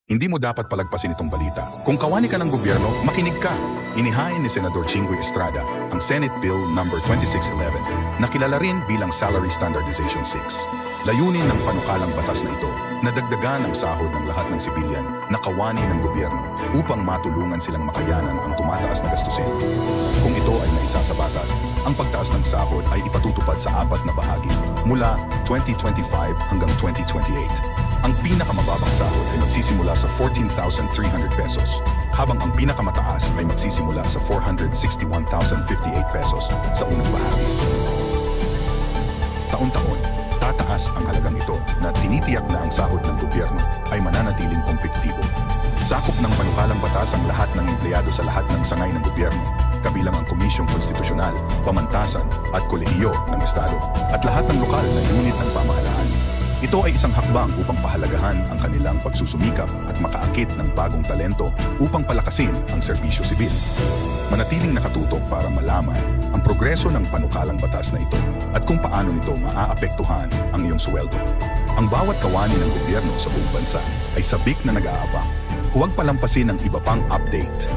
Hindi mo dapat palagpasin itong balita. Kung kawani ka ng gobyerno, makinig ka. Inihain ni Senador Chingoy Estrada ang Senate Bill No. 2611 na kilala rin bilang Salary Standardization 6. Layunin ng panukalang batas na ito na dagdagan ang sahod ng lahat ng sibilyan na kawani ng gobyerno upang matulungan silang makayanan ang tumataas na gastusin. Kung ito ay naisa sa batas, ang pagtaas ng sahod ay ipatutupad sa 4 na bahagi mula 2025 hanggang 2028. Ang pinakamababang sahod ay magsisimula sa 14,300 pesos, habang ang pinakamataas ay magsisimula sa 461,058 pesos sa unang bahagi. Taon-taon, tataas ang halagang ito na tinitiyak na ang sahod ng gobyerno ay mananatiling kompetitibo. Sakop ng panukalang batas ang lahat ng empleyado sa lahat ng sangay ng gobyerno, kabilang ang Komisyong Konstitusyonal, Pamantasan at Kolehiyo ng Estado, at lahat ng lokal na unit ng pamahalaan. Ito ay isang hakbang upang pahalagahan ang kanilang pagsusumikap at makaakit ng bagong talento upang palakasin ang serbisyo sibil. Manatiling nakatutok para malaman ang progreso ng panukalang batas na ito at kung paano nito maaapektuhan ang iyong sweldo. Ang bawat kawani ng gobyerno sa buong bansa ay sabik na nag-aabang. Huwag palampasin ang iba pang update.